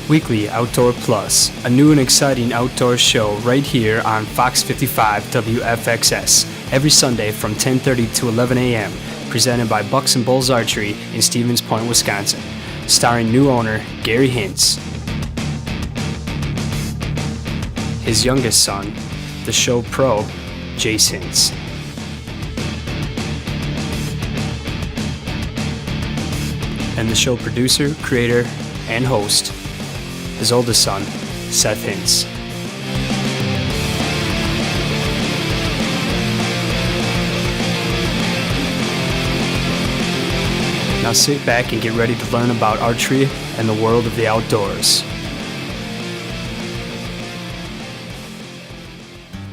Weekly Outdoor Plus, a new and exciting outdoor show right here on Fox 55 WFXS, every Sunday from 10:30 to 11 a.m., presented by Bucks and Bulls Archery in Stevens Point, Wisconsin, starring new owner Jase Hintz. His youngest son, the show pro, Jase Hintz. And the show producer, creator, and host, his oldest son, Seth Hintz. Now sit back and get ready to learn about archery and the world of the outdoors.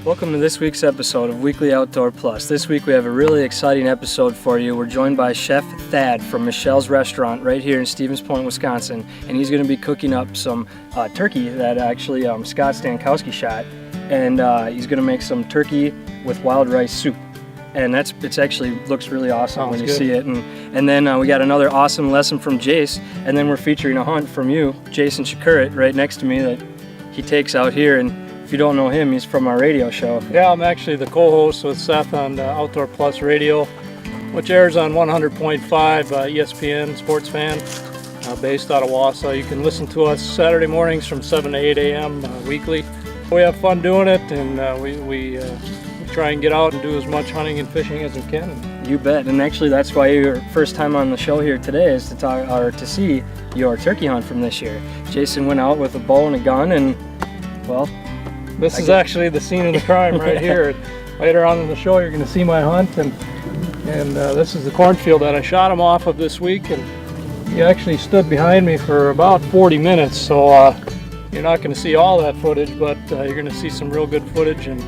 Welcome to this week's episode of Weekly Outdoor Plus. This week we have a really exciting episode for you. We're joined by Chef Thad from Michele's restaurant right here in Stevens Point, Wisconsin, and he's going to be cooking up some turkey that actually Scott Stankowski shot, and he's going to make some turkey with wild rice soup. And it's actually looks really awesome when you see it. And then we got another awesome lesson from Jase, and then we're featuring a hunt from you, Jason Przekurat, right next to me that he takes out here. And if you don't know him, he's from our radio show. Yeah, I'm actually the co-host with Seth on Outdoor Plus Radio, which airs on 100.5 ESPN Sports Fan, based out of Wausau. You can listen to us Saturday mornings from 7 to 8 a.m. Weekly. We have fun doing it, and we try and get out and do as much hunting and fishing as we can. You bet. And actually, that's why your first time on the show here today is to talk or to see your turkey hunt from this year. Jason went out with a bow and a gun, and well, this is actually the scene of the crime right here. Later on in the show, you're going to see my hunt, and this is the cornfield that I shot him off of this week, and he actually stood behind me for about 40 minutes, so you're not going to see all that footage, but you're going to see some real good footage, and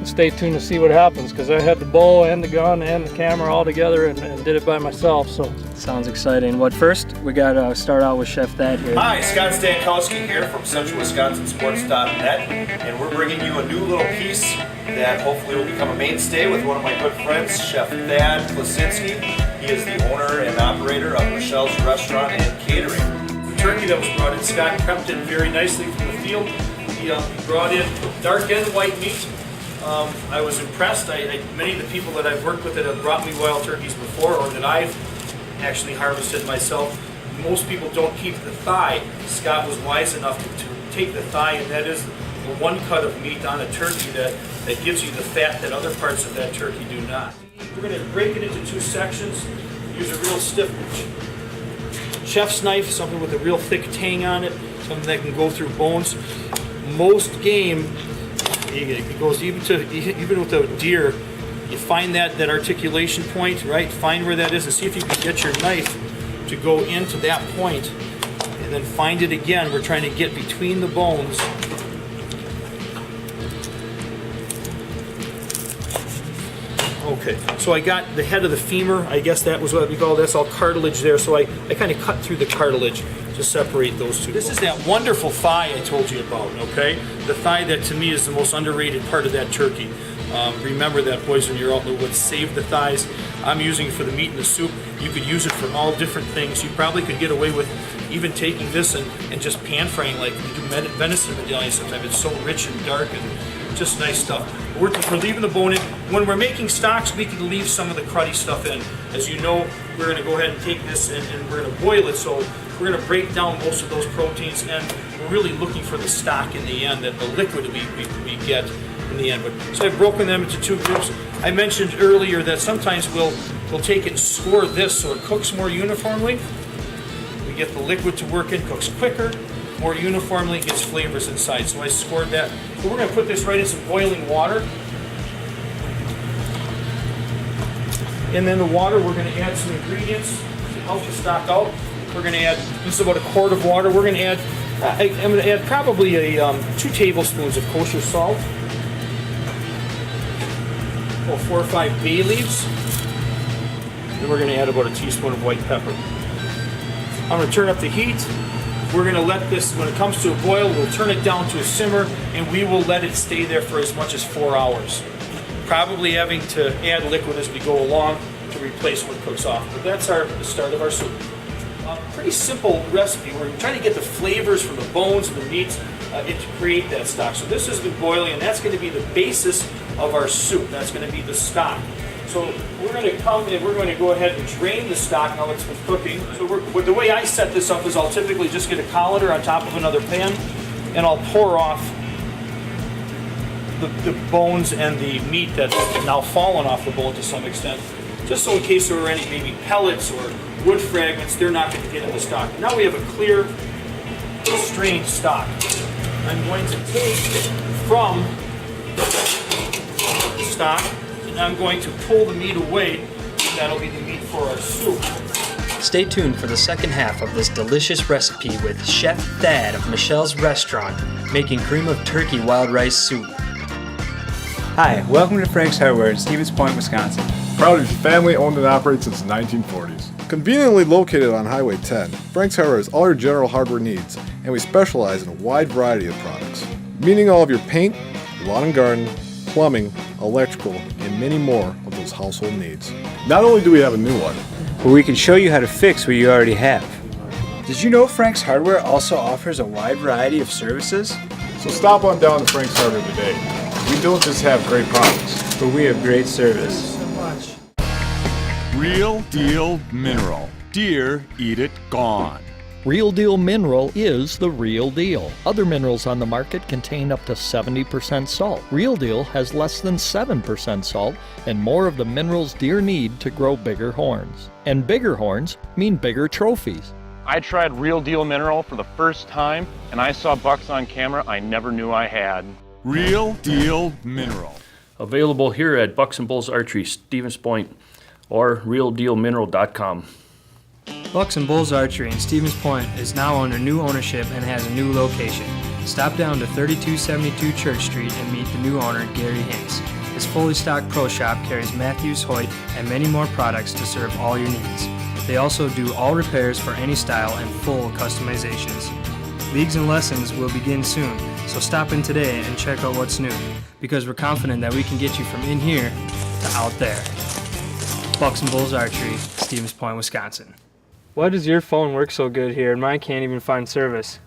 stay tuned to see what happens, because I had the bow and the gun and the camera all together and did it by myself. So sounds exciting. But first, we got to start out with Chef Thad here. Hi, Scott Stankowski here from CentralWisconsinSports.net, and we're bringing you a new little piece that hopefully will become a mainstay with one of my good friends, Chef Thad Klasinski. He is the owner and operator of Michele's Restaurant and Catering. The turkey that was brought in, Scott prepped it very nicely from the field. He brought in dark and white meat. I was impressed. Many of the people that I've worked with that have brought me wild turkeys before, or that I've actually harvested myself, most people don't keep the thigh. Scott was wise enough to take the thigh, and that is the one cut of meat on a turkey that gives you the fat that other parts of that turkey do not. We're going to break it into two sections. Use a real stiff chef's knife, something with a real thick tang on it, something that can go through bones. Most game, it goes even with a deer, you find that articulation point, right? Find where that is and see if you can get your knife to go into that point, and then find it again. We're trying to get between the bones. Okay, so I got the head of the femur. I guess that was what we call, that's all cartilage there. So I kind of cut through the cartilage to separate those two. This is that wonderful thigh I told you about, okay? The thigh that to me is the most underrated part of that turkey. Remember that, boys, when you're out in the woods, save the thighs. I'm using it for the meat in the soup. You could use it for all different things. You probably could get away with even taking this and just pan frying like you do venison medallions sometimes. It's so rich and dark and just nice stuff. We're leaving the bone in. When we're making stocks, we can leave some of the cruddy stuff in. As you know, we're going to go ahead and take this and we're going to boil it. So we're going to break down most of those proteins, and we're really looking for the stock in the end, that the liquid we get in the end. But so I've broken them into two groups. I mentioned earlier that sometimes we'll take it and score this so it cooks more uniformly. We get the liquid to work in, cooks quicker, more uniformly, gets flavors inside. So I scored that. So we're going to put this right in some boiling water. And then the water, we're going to add some ingredients to help the stock out. We're going to add, this is about a quart of water. We're going to add, I'm going to add probably 2 tablespoons of kosher salt. 4 or 5 bay leaves. Then we're going to add about a teaspoon of white pepper. I'm going to turn up the heat. We're going to let this, when it comes to a boil, we'll turn it down to a simmer, and we will let it stay there for as much as 4 hours. Probably having to add liquid as we go along to replace what cooks off. But that's the start of our soup. pretty simple recipe. We're trying to get the flavors from the bones and the meats and to create that stock. So this has been boiling, and that's going to be the basis of our soup. That's going to be the stock. So we're going to come and we're going to go ahead and drain the stock now it's been cooking. So the way I set this up is I'll typically just get a colander on top of another pan, and I'll pour off the bones and the meat that's now fallen off the bowl to some extent, just so in case there were any maybe pellets or wood fragments, they're not going to get in the stock. Now we have a clear, strained stock. I'm going to take from the stock, and I'm going to pull the meat away. That'll be the meat for our soup. Stay tuned for the second half of this delicious recipe with Chef Thad of Michele's Restaurant, making cream of turkey wild rice soup. Hi, welcome to Frank's Hardware in Stevens Point, Wisconsin. Proud to be family owned and operated since the 1940s. Conveniently located on Highway 10, Frank's Hardware has all your general hardware needs, and we specialize in a wide variety of products, meaning all of your paint, lawn and garden, plumbing, electrical, and many more of those household needs. Not only do we have a new one, But we can show you how to fix what you already have. Did you know Frank's Hardware also offers a wide variety of services? so stop on down to Frank's Hardware today. We don't just have great products, But we have great service. Real Deal Mineral. Deer eat it gone. Real Deal Mineral is the real deal. Other minerals on the market contain up to 70% salt. Real Deal has less than 7% salt and more of the minerals deer need to grow bigger horns. And bigger horns mean bigger trophies. I tried Real Deal Mineral for the first time, and I saw bucks on camera I never knew I had. Real Deal Mineral. Available here at Bucks and Bulls Archery, Stevens Point, or realdealmineral.com. Bucks and Bulls Archery in Stevens Point is now under new ownership and has a new location. Stop down to 3272 Church Street and meet the new owner, Jase Hintz. His fully stocked pro shop carries Matthews, Hoyt, and many more products to serve all your needs. They also do all repairs for any style and full customizations. Leagues and lessons will begin soon, so stop in today and check out what's new, because we're confident that we can get you from in here to out there. Bucks and Bulls Archery, Stevens Point, Wisconsin. Why does your phone work so good here and mine can't even find service?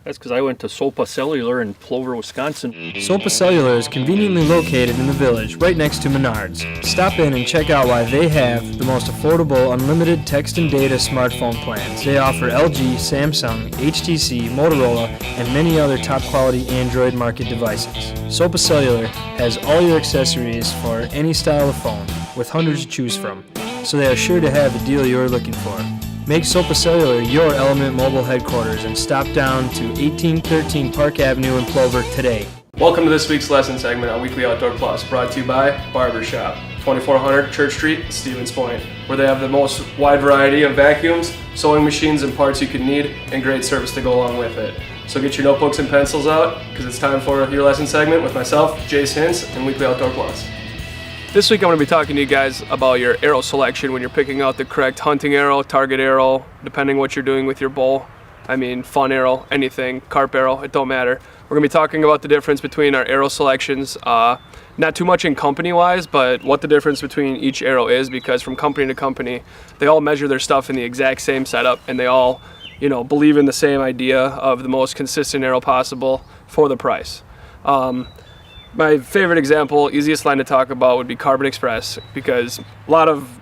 That's because I went to Sopa Cellular in Plover, Wisconsin. Sopa Cellular is conveniently located in the village, right next to Menards. Stop in and check out why they have the most affordable unlimited text and data smartphone plans. They offer LG, Samsung, HTC, Motorola, and many other top quality Android market devices. Sopa Cellular has all your accessories for any style of phone, with hundreds to choose from, so they are sure to have the deal you're looking for. Make Sopa Cellular your Element Mobile headquarters and stop down to 1813 Park Avenue in Plover today. Welcome to this week's lesson segment on Weekly Outdoor Plus, brought to you by Barbershop, 2400 Church Street, Stevens Point, where they have the most wide variety of vacuums, sewing machines, and parts you could need, and great service to go along with it. So get your notebooks and pencils out, because it's time for your lesson segment with myself, Jase Hintz, and Weekly Outdoor Plus. This week I'm going to be talking to you guys about your arrow selection when you're picking out the correct hunting arrow, target arrow, depending what you're doing with your bow. I mean, fun arrow, anything, carp arrow, it don't matter. We're going to be talking about the difference between our arrow selections, not too much in company-wise, but what the difference between each arrow is, because from company to company, they all measure their stuff in the exact same setup, and they all, believe in the same idea of the most consistent arrow possible for the price. My favorite example, easiest line to talk about, would be Carbon Express, because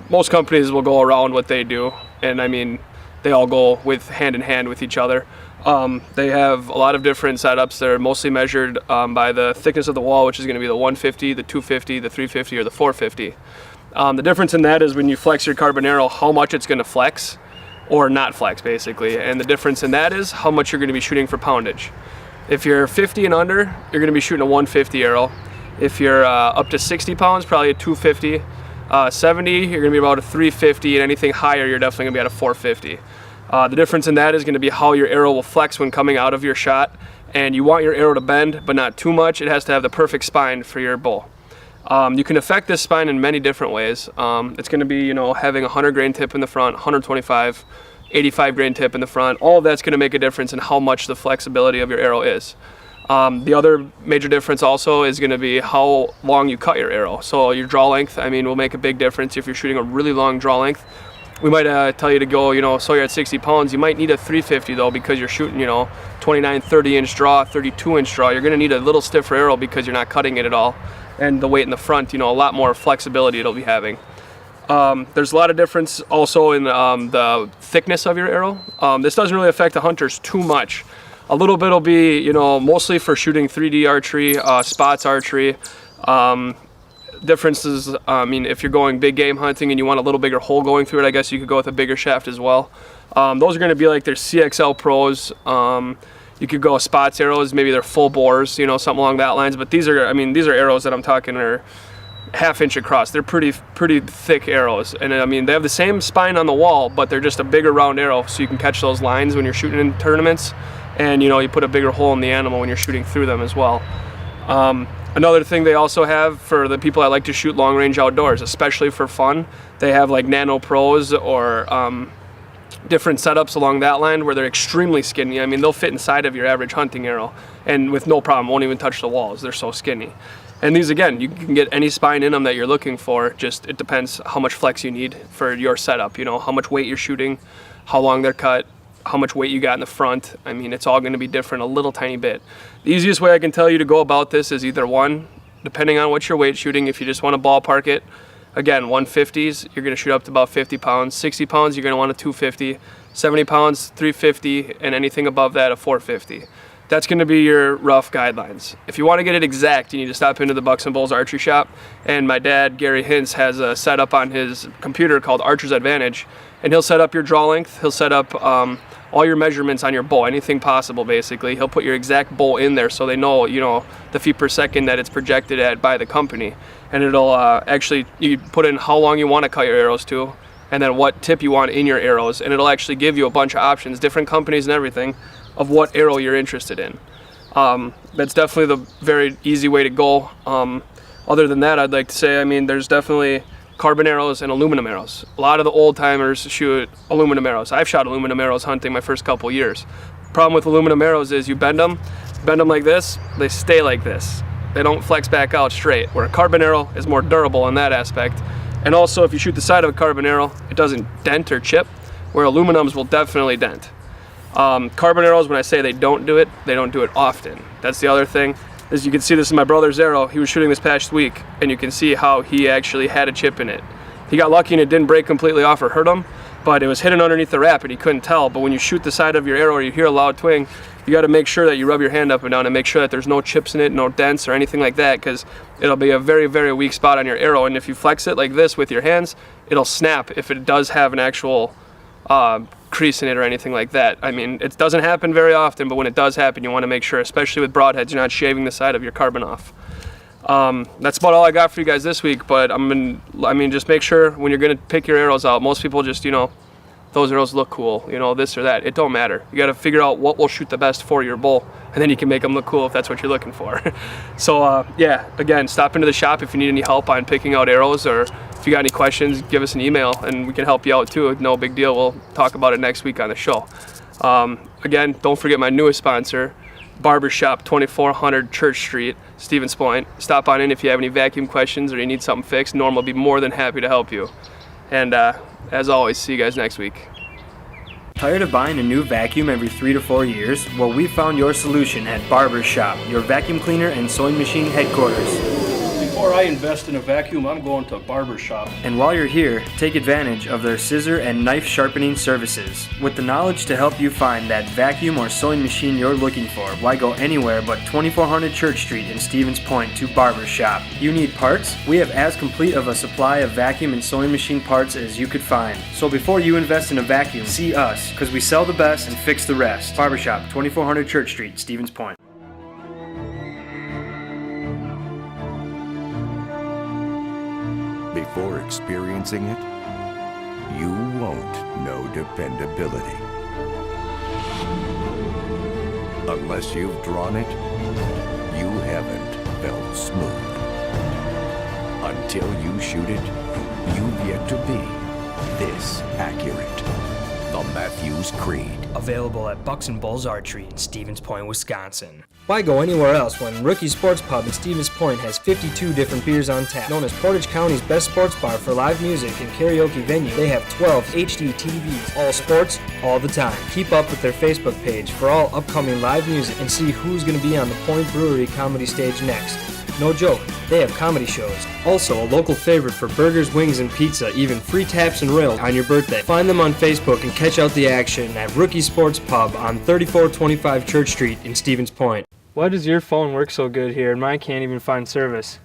most companies will go around what they do, and I mean, they all go hand in hand with each other. They have a lot of different setups. They're mostly measured by the thickness of the wall, which is going to be the 150, the 250, the 350, or the 450. The difference in that is when you flex your carbon arrow, how much it's going to flex or not flex, basically. And the difference in that is how much you're going to be shooting for poundage. If you're 50 and under, you're going to be shooting a 150 arrow. If you're up to 60 pounds, probably a 250. 70, you're going to be about a 350, and anything higher, you're definitely going to be at a 450. The difference in that is going to be how your arrow will flex when coming out of your shot, and you want your arrow to bend, but not too much. It has to have the perfect spine for your bow. You can affect this spine in many different ways. It's going to be, having a 100 grain tip in the front, 125, 85 grain tip in the front. All of that's going to make a difference in how much the flexibility of your arrow is. The other major difference also is going to be how long you cut your arrow. So your draw length, will make a big difference. If you're shooting a really long draw length, we might tell you to go, so you're at 60 pounds. You might need a 350 though, because you're shooting, 29, 30 inch draw, 32 inch draw. You're going to need a little stiffer arrow because you're not cutting it at all. And the weight in the front, a lot more flexibility it'll be having. There's a lot of difference also in the thickness of your arrow. This doesn't really affect the hunters too much. A little bit will be, mostly for shooting 3D archery, spots archery. Differences, if you're going big game hunting and you want a little bigger hole going through it, I guess you could go with a bigger shaft as well. Those are going to be like their CXL Pros. You could go spots arrows, maybe they're full bores, something along that lines. But these are arrows that I'm talking are half-inch across. They're pretty thick arrows, and they have the same spine on the wall, but they're just a bigger round arrow, so you can catch those lines when you're shooting in tournaments, and you put a bigger hole in the animal when you're shooting through them as well. Another thing they also have for the people that like to shoot long range outdoors, especially for fun, they have like Nano Pros or different setups along that line where they're extremely skinny. They'll fit inside of your average hunting arrow and with no problem, won't even touch the walls. They're so skinny. And these, again, you can get any spine in them that you're looking for. Just it depends how much flex you need for your setup, how much weight you're shooting, how long they're cut, how much weight you got in the front. It's all going to be different a little tiny bit. The easiest way I can tell you to go about this is either one, depending on what your weight shooting, if you just want to ballpark it, again, 150s, you're going to shoot up to about 50 pounds. 60 pounds, you're going to want a 250. 70 pounds, 350, and anything above that, a 450. That's going to be your rough guidelines. If you want to get it exact, you need to stop into the Bucks and Bulls Archery shop. And my dad, Gary Hintz, has a setup on his computer called Archer's Advantage. And he'll set up your draw length. He'll set up all your measurements on your bow, anything possible, basically. He'll put your exact bow in there so they know, the feet per second that it's projected at by the company. And it'll actually, you put in how long you want to cut your arrows to, and then what tip you want in your arrows. And it'll actually give you a bunch of options, different companies and everything, of what arrow you're interested in. That's definitely the very easy way to go. Other than that, I'd like to say, there's definitely carbon arrows and aluminum arrows. A lot of the old timers shoot aluminum arrows. I've shot aluminum arrows hunting my first couple years. Problem with aluminum arrows is you bend them like this, they stay like this. They don't flex back out straight, where a carbon arrow is more durable in that aspect. And also, if you shoot the side of a carbon arrow, it doesn't dent or chip, where aluminums will definitely dent. Carbon arrows, when I say they don't do it often. That's the other thing. As you can see, this is my brother's arrow. He was shooting this past week, and you can see how he actually had a chip in it. He got lucky and it didn't break completely off or hurt him, but it was hidden underneath the wrap and he couldn't tell. But when you shoot the side of your arrow or you hear a loud twing, you got to make sure that you rub your hand up and down and make sure that there's no chips in it, no dents or anything like that, because it'll be a very, very weak spot on your arrow. And if you flex it like this with your hands, it'll snap if it does have an actual crease in it or anything like that. It doesn't happen very often, but when it does happen, you want to make sure, especially with broadheads, you're not shaving the side of your carbon off. That's about all I got for you guys this week, but just make sure when you're going to pick your arrows out, most people just, those arrows look cool, this or that. It don't matter. You got to figure out what will shoot the best for your bull, and then you can make them look cool if that's what you're looking for. So, again, stop into the shop if you need any help on picking out arrows, or if you got any questions, give us an email, and we can help you out too. No big deal. We'll talk about it next week on the show. Again, don't forget my newest sponsor, Barbershop, 2400 Church Street, Stevens Point. Stop on in if you have any vacuum questions or you need something fixed. Norm will be more than happy to help you. And as always, see you guys next week. Tired of buying a new vacuum every 3 to 4 years? Well, we found your solution at Barbershop, your vacuum cleaner and sewing machine headquarters. Before I invest in a vacuum, I'm going to Barbershop. And while you're here, take advantage of their scissor and knife sharpening services. With the knowledge to help you find that vacuum or sewing machine you're looking for, why go anywhere but 2400 Church Street in Stevens Point to Barbershop? You need parts? We have as complete of a supply of vacuum and sewing machine parts as you could find. So before you invest in a vacuum, see us, because we sell the best and fix the rest. Barbershop, 2400 Church Street, Stevens Point. Before experiencing it, you won't know dependability. Unless you've drawn it, you haven't felt smooth. Until you shoot it, you've yet to be this accurate. The Matthews Creed. Available at Bucks and Bulls Archery in Stevens Point, Wisconsin. Why go anywhere else when Rookie Sports Pub in Stevens Point has 52 different beers on tap? Known as Portage County's best sports bar for live music and karaoke venue, they have 12 HD TVs, all sports, all the time. Keep up with their Facebook page for all upcoming live music and see who's going to be on the Point Brewery comedy stage next. No joke, they have comedy shows. Also, a local favorite for burgers, wings, and pizza, even free taps and rails on your birthday. Find them on Facebook and catch out the action at Rookie Sports Pub on 3425 Church Street in Stevens Point. Why does your phone work so good here and mine can't even find service?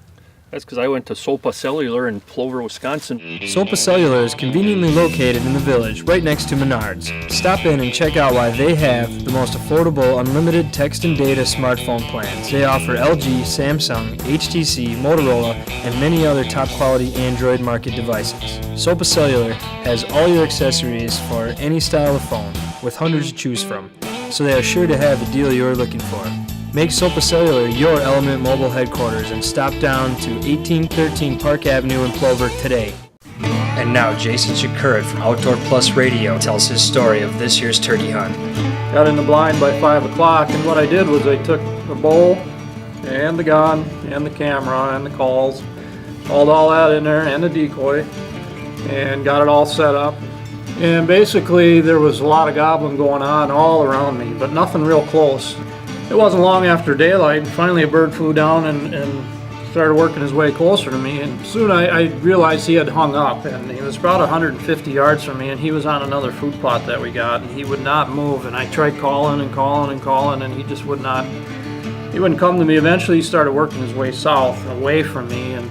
That's because I went to Sopa Cellular in Plover, Wisconsin. Sopa Cellular is conveniently located in the village, right next to Menards. Stop in and check out why they have the most affordable unlimited text and data smartphone plans. They offer LG, Samsung, HTC, Motorola, and many other top quality Android market devices. Sopa Cellular has all your accessories for any style of phone, with hundreds to choose from, so they are sure to have the deal you're looking for. Make Sopa Cellular your Element Mobile headquarters and stop down to 1813 Park Avenue in Plover today. And now Jason Przekurat from Outdoor Plus Radio tells his story of this year's turkey hunt. Got in the blind by 5 o'clock, and what I did was I took the bow and the gun and the camera and the calls, hauled all that in there and the decoy, and got it all set up. And basically there was a lot of gobbling going on all around me, but nothing real close. It wasn't long after daylight, finally a bird flew down and started working his way closer to me, and soon I realized he had hung up, and he was about 150 yards from me, and he was on another food plot that we got, and he would not move, and I tried calling and calling and calling, and he just would not, he wouldn't come to me. Eventually he started working his way south, away from me, and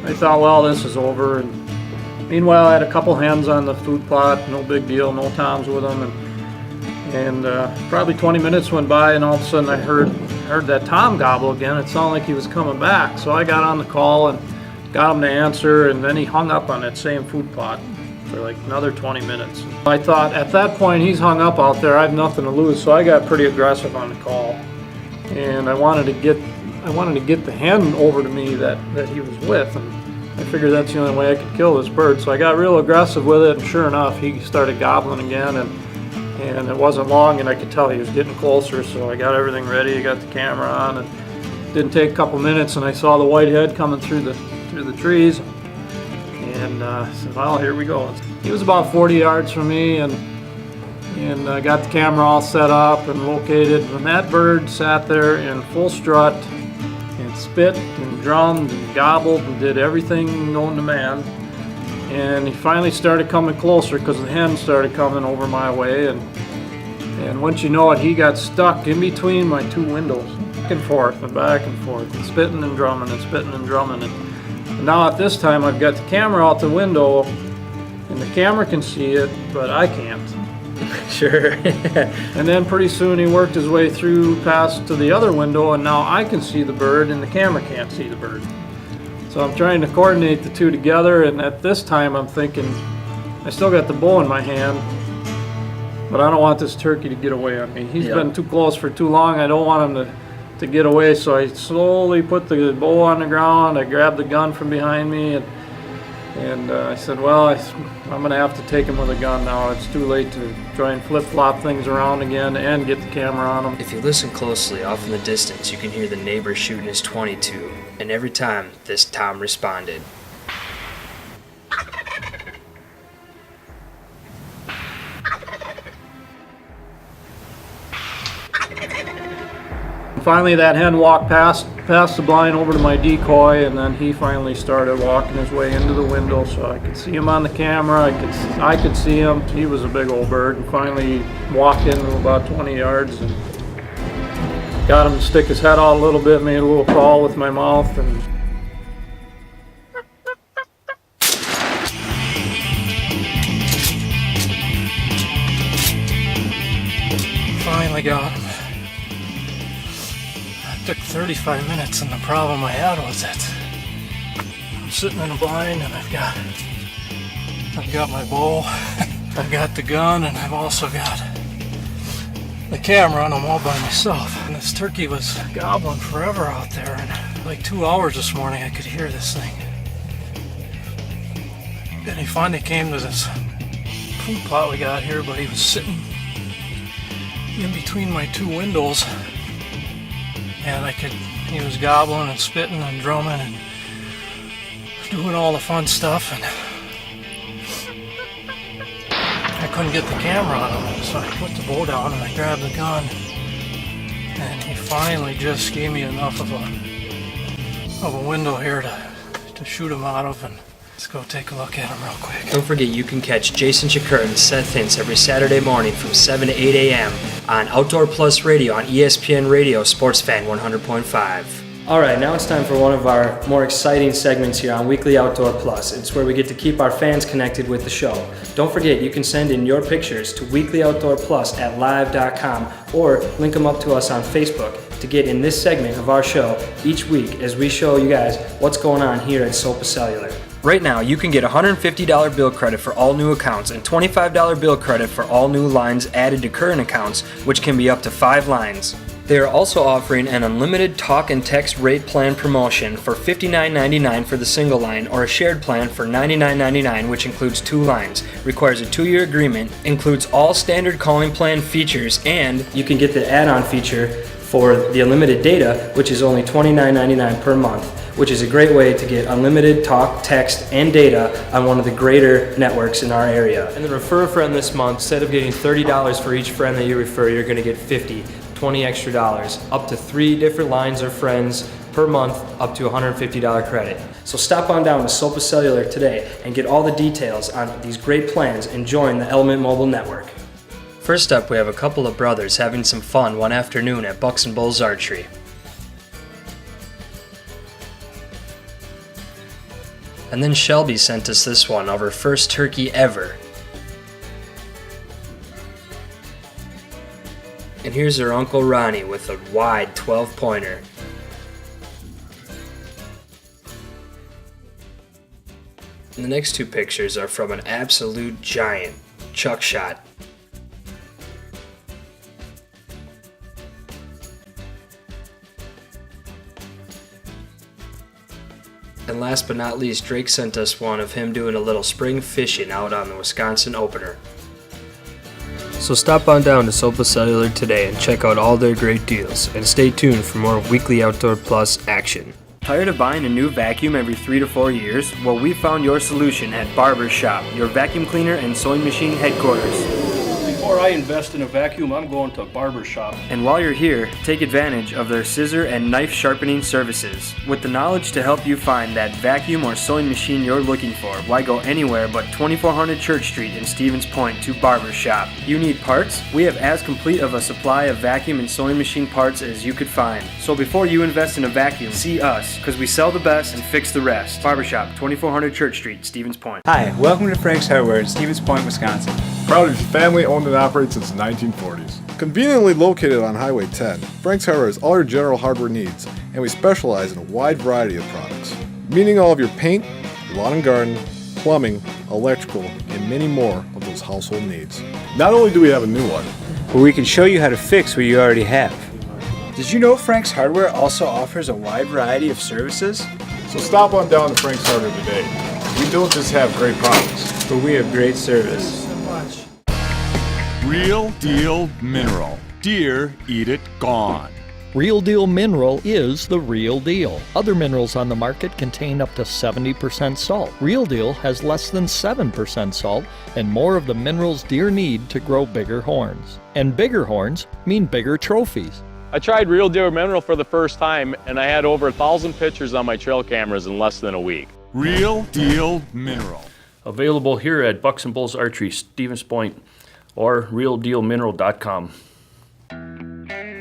I thought, well, this is over. And meanwhile, I had a couple hens on the food plot, no big deal, no toms with them, and probably 20 minutes went by, and all of a sudden I heard that tom gobble again. It sounded like he was coming back, so I got on the call and got him to answer, and then he hung up on that same food plot for like another 20 minutes. I thought at that point he's hung up out there, I have nothing to lose, so I got pretty aggressive on the call, and I wanted to get the hen over to me that he was with, and I figured that's the only way I could kill this bird, so I got real aggressive with it, and sure enough he started gobbling again, and it wasn't long, and I could tell he was getting closer, so I got everything ready, I got the camera on, and it didn't take a couple minutes, and I saw the white head coming through the trees, and I said, well, here we go. He was about 40 yards from me, and I got the camera all set up and located, and that bird sat there in full strut and spit and drummed and gobbled and did everything known to man. And he finally started coming closer because the hen started coming over my way, and once you know it, he got stuck in between my two windows, back and forth and back and forth, and spitting and drumming and spitting and drumming. And now at this time I've got the camera out the window, and the camera can see it, but I can't. Sure. And then pretty soon he worked his way through past to the other window, and now I can see the bird and the camera can't see the bird. So I'm trying to coordinate the two together, and at this time I'm thinking, I still got the bow in my hand, but I don't want this turkey to get away on me. He's been too close for too long. I don't want him to get away, so I slowly put the bow on the ground. I grabbed the gun from behind me, and I said, well, I'm going to have to take him with a gun now. It's too late to try and flip-flop things around again and get the camera on him. If you listen closely, off in the distance, you can hear the neighbor shooting his .22, and every time, this tom responded. Finally, that hen walked past the blind over to my decoy, and then he finally started walking his way into the window, so I could see him on the camera. I could see him. He was a big old bird, and finally walked in about 20 yards and got him to stick his head out a little bit, made a little call with my mouth, and finally got him. It took 35 minutes, and the problem I had was that I'm sitting in a blind, and I've got my bow, I've got the gun, and I've also got the camera, and I'm all by myself. And this turkey was gobbling forever out there, and like 2 hours this morning I could hear this thing. Then he finally came to this food plot we got here, but he was sitting in between my two windows, and he was gobbling and spitting and drumming and doing all the fun stuff, and I couldn't get the camera on him, so I put the bow down and I grabbed the gun, and he finally just gave me enough of a window here to shoot him out of, and let's go take a look at him real quick. Don't forget you can catch Jase Przekurat and Jase Hintz every Saturday morning from 7 to 8 a.m. on Outdoor Plus Radio on ESPN Radio, Sports Fan 100.5. All right, now it's time for one of our more exciting segments here on Weekly Outdoor Plus. It's where we get to keep our fans connected with the show. Don't forget, you can send in your pictures to weeklyoutdoorplus@live.com or link them up to us on Facebook to get in this segment of our show each week as we show you guys what's going on here at Sopa Cellular. Right now, you can get $150 bill credit for all new accounts and $25 bill credit for all new lines added to current accounts, which can be up to 5 lines. They are also offering an unlimited talk and text rate plan promotion for $59.99 for the single line, or a shared plan for $99.99, which includes 2 lines, requires a 2-year agreement, includes all standard calling plan features, and you can get the add-on feature for the unlimited data, which is only $29.99 per month, which is a great way to get unlimited talk, text, and data on one of the greater networks in our area. And then refer a friend this month. Instead of getting $30 for each friend that you refer, you're going to get $50, $20 extra dollars, up to 3 different lines or friends per month, up to $150 credit. So stop on down to Sopa Cellular today and get all the details on these great plans and join the Element Mobile Network. First up, we have a couple of brothers having some fun one afternoon at Bucks and Bulls Archery. And then Shelby sent us this one of her first turkey ever. And here's her Uncle Ronnie with a wide 12-pointer. And the next 2 pictures are from an absolute giant, Chuck Shot. And last but not least, Drake sent us one of him doing a little spring fishing out on the Wisconsin opener. So stop on down to Sopa Cellular today and check out all their great deals, and stay tuned for more Weekly Outdoor Plus action. Tired of buying a new vacuum every 3 to 4 years? Well, we found your solution at Barber's Shop, your vacuum cleaner and sewing machine headquarters. Before I invest in a vacuum, I'm going to a barber shop. And while you're here, take advantage of their scissor and knife sharpening services. With the knowledge to help you find that vacuum or sewing machine you're looking for, why go anywhere but 2400 Church Street in Stevens Point to Barber's Shop? You need parts? We have as complete of a supply of vacuum and sewing machine parts as you could find. So before you invest in a vacuum, see us, because we sell the best and fix the rest. Barber Shop, 2400 Church Street, Stevens Point. Hi, welcome to Frank's Hardware in Stevens Point, Wisconsin. Proud to be family owned and operated since the 1940s. Conveniently located on Highway 10, Frank's Hardware has all your general hardware needs, and we specialize in a wide variety of products, meaning all of your paint, lawn and garden, plumbing, electrical, and many more of those household needs. Not only do we have a new one, But we can show you how to fix what you already have. Did you know Frank's Hardware also offers a wide variety of services? so stop on down to Frank's Hardware today. We don't just have great products, But we have great service. Real Deal Mineral. Deer eat it gone. Real Deal Mineral is the real deal. Other minerals on the market contain up to 70% salt. Real Deal has less than 7% salt and more of the minerals deer need to grow bigger horns. And bigger horns mean bigger trophies. I tried Real Deal Mineral for the first time, and I had over 1,000 pictures on my trail cameras in less than a week. Real Deal Mineral. Available here at Bucks and Bulls Archery, Stevens Point, or realdealmineral.com.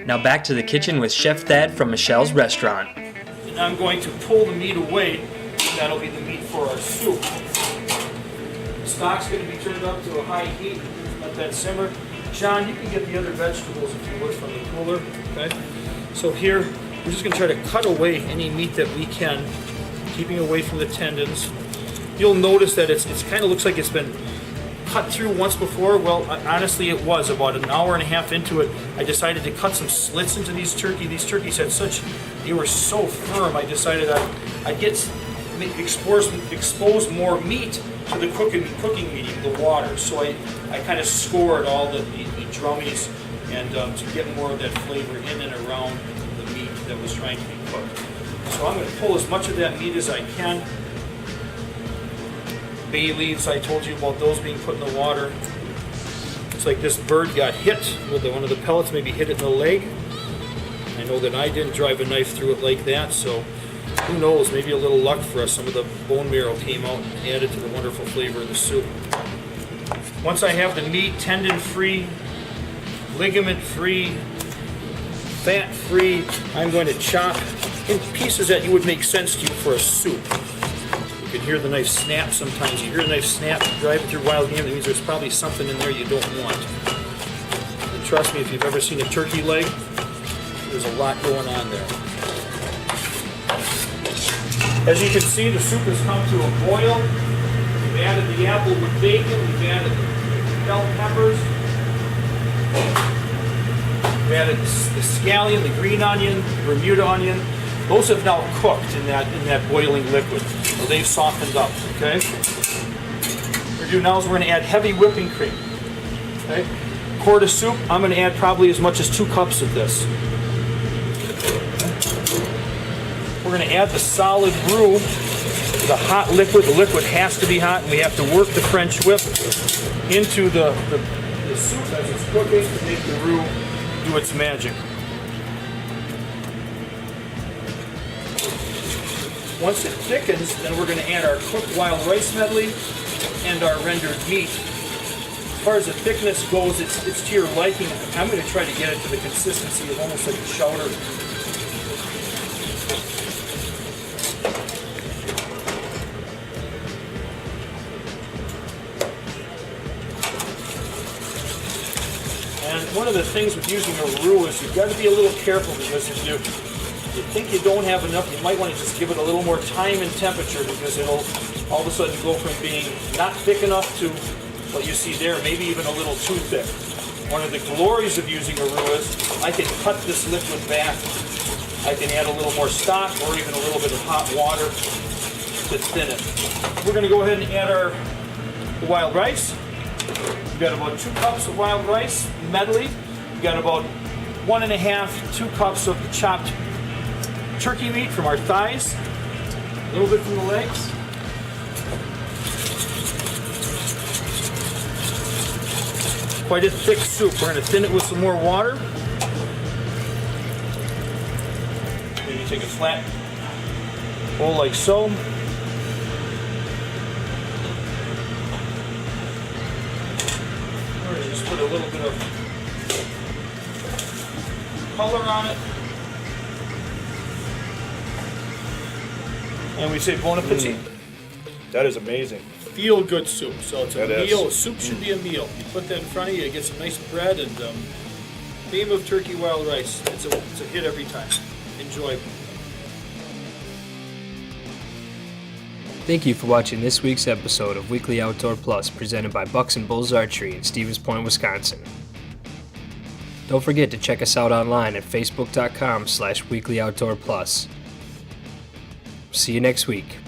Now back to the kitchen with Chef Thad from Michele's restaurant. And I'm going to pull the meat away. That'll be the meat for our soup. The stock's going to be turned up to a high heat. Let that simmer. John, you can get the other vegetables if you would from the cooler. Okay. So here, we're just going to try to cut away any meat that we can, keeping away from the tendons. You'll notice that it kind of looks like it's been cut through once before. Well, honestly, it was about an hour and a half into it. I decided to cut some slits into these turkeys. These turkeys had they were so firm. I decided I'd expose more meat to the cooking medium, the water. So I kind of scored all the drummies and to get more of that flavor in and around the meat that was trying to be cooked. So I'm going to pull as much of that meat as I can. Bay leaves, I told you about those being put in the water. It's like this bird got hit with one of the pellets, maybe hit it in the leg. I know that I didn't drive a knife through it like that, so who knows, maybe a little luck for us. Some of the bone marrow came out and added to the wonderful flavor of the soup. Once I have the meat tendon-free, ligament-free, fat-free, I'm going to chop in pieces that would make sense to you for a soup. You can hear the knife snap sometimes. You hear the knife snap, drive it through wild game, that means there's probably something in there you don't want. And trust me, if you've ever seen a turkey leg, there's a lot going on there. As you can see, the soup has come to a boil. We've added the apple with bacon, we've added the bell peppers, we've added the scallion, the green onion, the Bermuda onion. Those have now cooked in that boiling liquid. So they've softened up, okay? What we're doing now is we're going to add heavy whipping cream. Okay? Quart of soup, I'm going to add probably as much as 2 cups of this. We're going to add the solid roux, the hot liquid. The liquid has to be hot, and we have to work the French whip into the soup as it's cooking to make the roux do its magic. Once it thickens, then we're going to add our cooked wild rice medley and our rendered meat. As far as the thickness goes, it's to your liking. I'm going to try to get it to the consistency of almost like a chowder. And one of the things with using a roux is you've got to be a little careful, because if you think you don't have enough, you might want to just give it a little more time and temperature, because it'll all of a sudden go from being not thick enough to what you see there, maybe even a little too thick. One of the glories of using a roux is I can cut this liquid back. I can add a little more stock or even a little bit of hot water to thin it. We're going to go ahead and add our wild rice. We've got about 2 cups of wild rice medley. We've got about 1.5, 2 cups of chopped turkey meat from our thighs, a little bit from the legs. Quite a thick soup. We're going to thin it with some more water. Maybe take a flat bowl like so. We're going to just put a little bit of color on it. And we say bon appetit. That is amazing. Feel good soup. So it's a That meal. is. Soup should be a meal. You put that in front of you, you get some nice bread and beam of turkey wild rice. It's a hit every time. Enjoy. Thank you for watching this week's episode of Weekly Outdoor Plus, presented by Bucks and Bulls Archery in Stevens Point, Wisconsin. Don't forget to check us out online at facebook.com/weeklyoutdoorplus. See you next week.